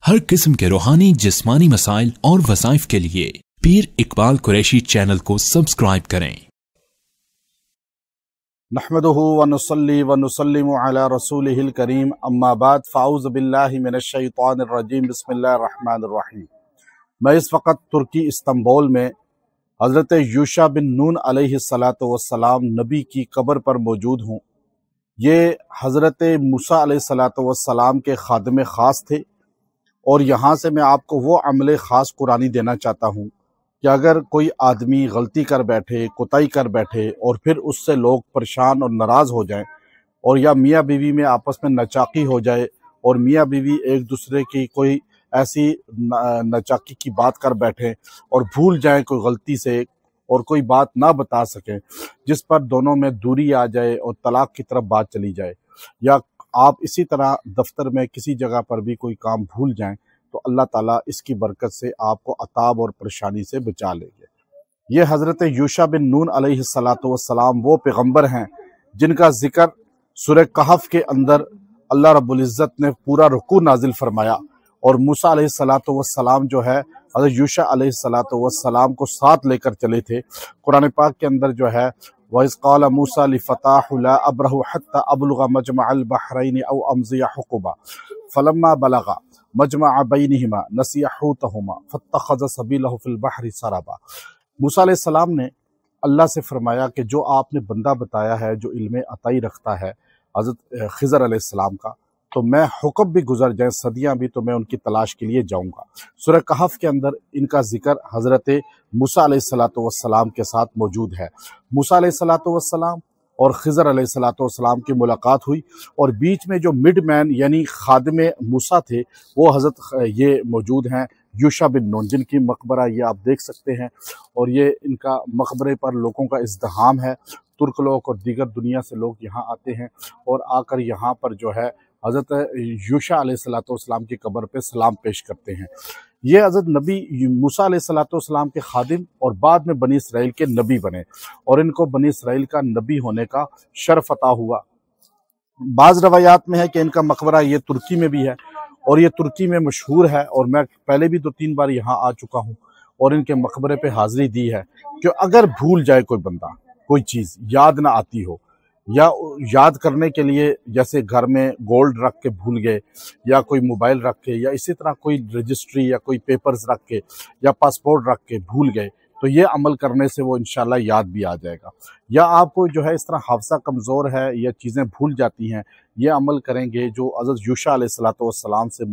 हर किस्म के रूहानी जिस्मानी मसाइल और वज़ाइफ के लिए पीर इकबाल कुरैशी चैनल को सब्सक्राइब करें। नहमदुहु व नुसल्ली व नुसल्लिमु अला रसूलिहिल करीम अम्मा बाद फ़ाऊज़ु बिल्लाहि मिनश शैतानिर रजीम बिस्मिल्लाहिर रहमानिर रहीम। मैं इस वक्त तुर्की इस्तांबुल में हज़रत यूशा बिन नून अलैहिस्सलातु वस्सलाम नबी की कब्र पर मौजूद हूँ। ये हज़रत मूसा अलैहिस्सलातु वस्सलाम के खादिम ख़ास थे और यहाँ से मैं आपको वो अमल ख़ास कुरानी देना चाहता हूँ कि अगर कोई आदमी गलती कर बैठे, कोताही कर बैठे और फिर उससे लोग परेशान और नाराज़ हो जाएं, और या मियाँ बीवी में आपस में नचाकी हो जाए और मियाँ बीवी एक दूसरे की कोई ऐसी नचाकी की बात कर बैठें और भूल जाएं कोई गलती से और कोई बात ना बता सकें जिस पर दोनों में दूरी आ जाए और तलाक की तरफ बात चली जाए, या आप इसी तरह दफ्तर में किसी जगह पर भी कोई काम भूल जाएं, तो अल्लाह ताला इसकी बरकत से आपको अताब और परेशानी से बचा लेंगे। ये हज़रत यूशा बिन नून अलैहिस्सलातु वस्सलाम वो पैगम्बर हैं जिनका जिक्र सूरह कहफ के अंदर अल्लाह रब्बुल इज़्ज़त ने पूरा रुकू नाजिल फरमाया, और मूसा अलैहिस्सलातु वस्सलाम जो है हज़रत यूशा अलैहिस्सलातु वस्सलाम को साथ लेकर चले थे। कुरान पाक के अंदर जो है वइज़ क़ाल मूसा लिफ़ताहु ला अब्रहु हत्ता अब्लुग़ मजमअल बहरैन औ अमज़िय हुक़बा फ़लम्मा बलग़ा मजमअ बैनहिमा नसिया हुतहुमा फत्तख़ज़ सबीलहु फ़िल बहरि सरबा। मूसा अलैहिस्सलाम ने अल्लाह से फरमाया कि जो आपने बंदा बताया है जो इल्म अताई रखता है हज़रत ख़िज़र अलैहिस्सलाम का, तो मैं हुक्म भी गुजर जाए सदियाँ भी तो मैं उनकी तलाश के लिए जाऊँगा। सूरह कहफ के अंदर इनका जिक्र हज़रत मूसा अलैहिस्सलातु वस्सलाम के साथ मौजूद है। मूसा अलैहिस्सलातु वस्सलाम और ख़िज़र अलैहिस्सलातु वस्सलाम की मुलाकात हुई, और बीच में जो मिड मैन यानी खादिम मूसा थे वो हज़रत ये मौजूद हैं यूशा बिन नून, जिनकी मकबरा ये आप देख सकते हैं, और ये इनका मकबरे पर लोगों का इज़्दिहाम है। तुर्क लोग और दीगर दुनिया से लोग यहाँ आते हैं और आकर यहाँ पर जो है हज़रत यूशा अलैहिस्सलातु वस्सलाम की कब्र पे सलाम पेश करते हैं। ये हज़रत नबी मूसा अलैहिस्सलातु वस्सलाम के खादिम और बाद में बनी इसराइल के नबी बने, और इनको बनी इसराइल का नबी होने का शर्फ अता हुआ। बाज़ रवायात में है कि इनका मकबरा ये तुर्की में भी है, और ये तुर्की में मशहूर है, और मैं पहले भी 2-3 बार यहाँ आ चुका हूँ और इनके मकबरे पे हाज़िरी दी है कि अगर भूल जाए कोई बंदा, कोई चीज़ याद ना आती हो, या याद करने के लिए जैसे घर में गोल्ड रख के भूल गए, या कोई मोबाइल रख के, या इसी तरह कोई रजिस्ट्री या कोई पेपर्स रख के या पासपोर्ट रख के भूल गए, तो ये अमल करने से वो इंशाल्लाह याद भी आ जाएगा। या आपको जो है इस तरह हाफ़ज़ा कमज़ोर है या चीज़ें भूल जाती हैं, ये अमल करेंगे जो हज़रत यूशा अलैहिस्सलातु वस्सलाम से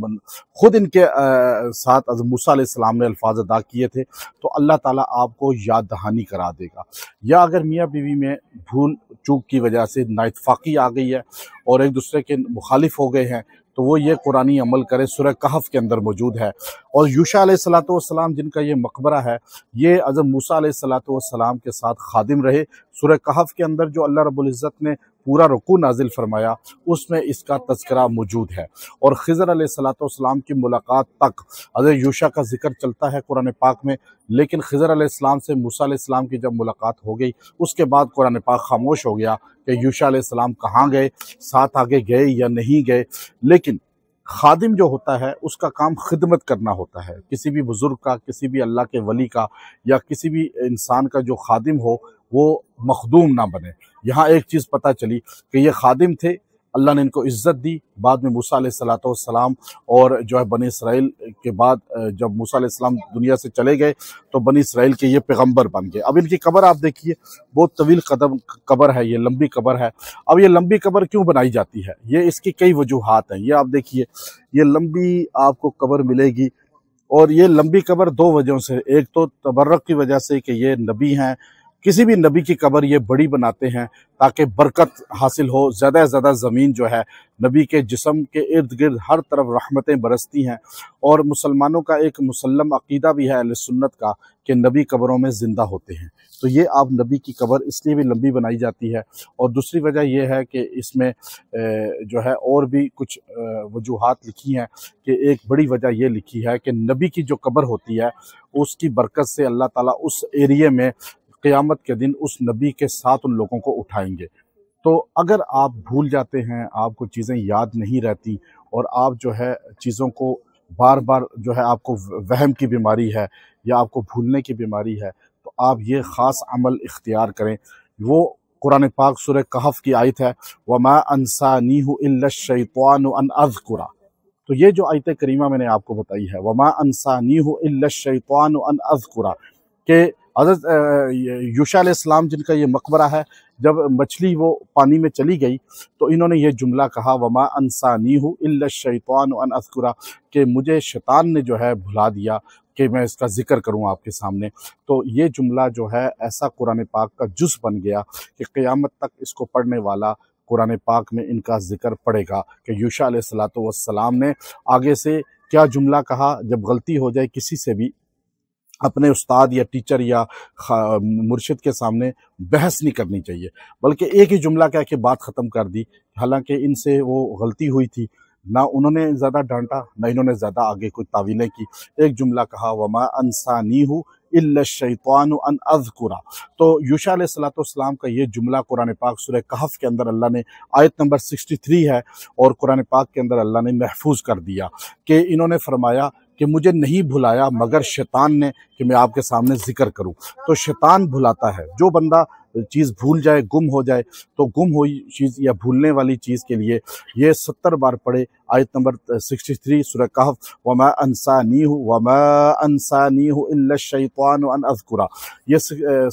खुद इनके साथ हज़रत मूसा अलैहिस्सलाम ने अल्फाज अदा किए थे, तो अल्लाह ताला आपको याद दहानी करा देगा। या अगर मियाँ बीवी में भूल चूक की वजह से नाइतफाकी आ गई है और एक दूसरे के मुखालिफ हो गए हैं, तो वो ये कुरानी अमल करे, सूरह कहफ के अंदर मौजूद है। और यूशा अलैहिस्सलातु वस्सलाम जिनका ये मकबरा है, ये हज़रत मूसा अलैहिस्सलातु वस्सलाम के साथ खादिम रहे। सूरह कहफ के अंदर जो अल्लाह रब्बुल इज़्ज़त ने पूरा रुकू नाजिल फरमाया उसमें इसका तज़किरा मौजूद है, और ख़िज़र अलैहिस्सलातु वस्सलाम की मुलाकात तक हज़रत यूशा का जिक्र चलता है कुरान पाक में, लेकिन ख़िज़र अलैहिस्सलाम से मूसा अलैहिस्सलाम की जब मुलाकात हो गई उसके बाद कुरान पाक खामोश हो गया कि यूशा अलैहिस्सलाम कहाँ गए, साथ आगे गए या नहीं गए। लेकिन खादिम जो होता है उसका काम खिदमत करना होता है, किसी भी बुज़ुर्ग का, किसी भी अल्लाह के वली का, या किसी भी इंसान का जो खादिम हो वो मखदूम ना बने। यहाँ एक चीज़ पता चली कि ये खादिम थे, अल्लाह ने इनको इज़्ज़त दी। बाद में मूसा अलैहिस्सलातु वस्सलाम और जो है बनी इसराइल के बाद जब मूसा अलैहिस्सलाम दुनिया से चले गए तो बनी इसराइल के ये पैगम्बर बन गए। अब इनकी कब्र आप देखिए, बहुत तवील कदम कब्र है, ये लंबी कब्र है। अब ये लंबी कब्र क्यों बनाई जाती है, ये इसकी कई वजूहात हैं। ये आप देखिए, ये लंबी आपको कब्र मिलेगी, और ये लंबी कब्र 2 वजहों से, एक तो तबर्रुक की वजह से कि ये नबी हैं, किसी भी नबी की कब्र ये बड़ी बनाते हैं ताकि बरकत हासिल हो, ज़्यादा से ज़्यादा ज़मीन जो है नबी के जिस्म के इर्द गिर्द हर तरफ रहमतें बरसती हैं। और मुसलमानों का एक मुसल्लम अकीदा भी है अहले सुन्नत का कि नबी कब्रों में ज़िंदा होते हैं, तो ये आप नबी की कब्र इसलिए भी लंबी बनाई जाती है। और दूसरी वजह यह है कि इसमें जो है और भी कुछ वजूहात लिखी हैं, कि एक बड़ी वजह यह लिखी है कि नबी की जो कब्र होती है उसकी बरकत से अल्लाह ताला उस एरिए में क़यामत के दिन उस नबी के साथ उन लोगों को उठाएंगे। तो अगर आप भूल जाते हैं, आपको चीज़ें याद नहीं रहती और आप जो है चीज़ों को بار بار جو ہے آپ کو وہم کی بیماری ہے یا آپ کو بھولنے کی بیماری ہے، تو آپ یہ خاص عمل اختیار کریں۔ وہ قرآن پاک سورہ کہف کی آیت ہے وَمَا أَنسَانِيهُ إِلَّا الشَّيْطَانُ أَنْ أَذْكُرَ۔ تو یہ جو آیت کریمہ میں نے آپ کو بتائی ہے وَمَا أَنسَانِيهُ إِلَّا الشَّيْطَانُ أَنْ أَذْكُرَ، کہ حضرت یوشع علیہ السلام جن کا یہ مقبرہ ہے، جب مچھلی وہ پانی میں چلی گئی تو انہوں نے یہ جملہ کہا وَمَا أَنسَانِيهُ إِلَّا الشَّيْطَانُ أَنْ أَذْكُرَ، کہ مجھے شیطان نے جو ہے بھلا دیا کہ میں اس کا ذکر کروں آپ کے سامنے۔ تو یہ جملہ جو ہے ایسا قرآن پاک کا جز بن گیا کہ قیامت تک اس کو پڑھنے والا قرآن پاک میں ان کا ذکر پڑے گا کہ یوشع علیہ السلام نے آگے سے کیا جملہ کہا۔ جب غلطی ہو جائے کسی سے بھی، اپنے استاد یا ٹیچر یا مرشد کے سامنے بحث نہیں کرنی چاہیے، بلکہ ایک ہی جملہ کہہ کے بات ختم کر دی۔ حالانکہ ان سے وہ غلطی ہوئی تھی، نہ انہوں نے زیادہ ڈانٹا نہ انہوں نے زیادہ آگے کوئی تعویلیں کی، ایک جملہ کہا وَمَا أَنسَانِيهُ إِلَّا الشَّيْطَانُ أَنْ أَذْكُرَ۔ تو یوشع علیہ السلام کا یہ جملہ قرآن پاک سورہ کہف کے اندر اللہ نے آیت نمبر 63 ہے، اور قرآن پاک کے اندر اللہ نے محفوظ کر دیا کہ انہوں نے فرمایا کہ مجھے نہیں بھلایا مگر شیطان نے کہ میں آپ کے سامنے ذکر کروں۔ تو شیطان بھلاتا ہے، جو بندہ چیز بھول جائے، گم ہو جائے، تو گم ہوئی چیز یا بھولنے والی چیز کے لیے یہ 70 بار پڑھے آیت نمبر 63 سورہ کہف وَمَا أَنسَانِيهُ إِلَّا الشَّيْطَانُ أَنْ أَذْكُرَ۔ یہ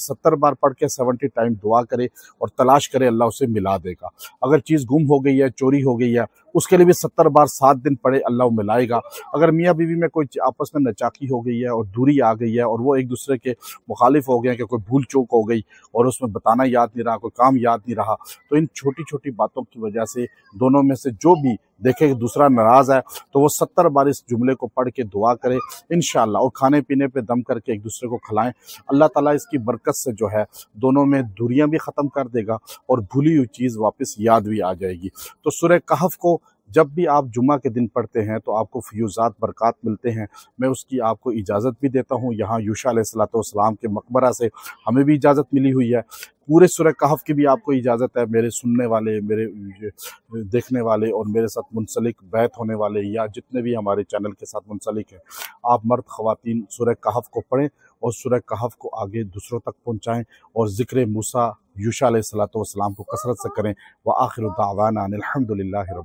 70 بار پڑھ کے 70 ٹائم دعا کرے اور تلاش کرے، اللہ اسے ملا دے گا۔ اگر چیز گم ہو گئی ہے، چوری ہو گئی ہے، اس کے لیے بھی 70 بار 7 دن پڑھے، اللہ وہ ملائے گا۔ اگر میاں بیوی میں کوئی آپس میں نچاکی ہو گئی ہے اور دوری آ گئی ہے اور وہ ایک دوسرے کے مخالف ہو گئے ہیں کہ کوئی بھول چوک ہو گئی اور اس میں بتانا یاد نہیں رہا، کوئی کام یاد نہیں رہا، تو ان چھوٹی چھوٹی باتوں کی وجہ سے دونوں میں سے جو بھی دیکھے کہ دوسرا ناراض ہے تو وہ 70 بار اس جملے کو پڑھ کے دعا کرے انشاءاللہ، اور کھانے پینے پہ دم کر کے ایک دوسرے کو کھلائیں۔ اللہ تعالیٰ اس کی برکت سے جو ہے دونوں میں دوریاں بھی ختم کر دے گا اور بھولی ہوئی چیز واپس یاد بھی آ جائے گی۔ تو سورہ کہف کو جب بھی آپ جمعہ کے دن پڑھتے ہیں تو آپ کو فیوزات برکات ملتے ہیں، میں اس کی آپ کو اجازت بھی دیتا ہوں۔ یہاں یوشع علیہ السلام کے مقبرہ سے ہمیں بھی اجازت ملی ہوئی ہے، پورے سورہ کہف کی بھی آپ کو اجازت ہے، میرے سننے والے، میرے دیکھنے والے اور میرے ساتھ منسلک بیت ہونے والے یا جتنے بھی ہمارے چینل کے ساتھ منسلک ہیں، آپ مرد خواتین سورہ کہف کو پڑھیں اور سورہ کہف کو آگے دوسروں تک پہنچائیں اور ذکر موسیٰ یوشع علیہ السلام کو کثرت سے کریں۔ وآخر دعوانا الحمد للہ رب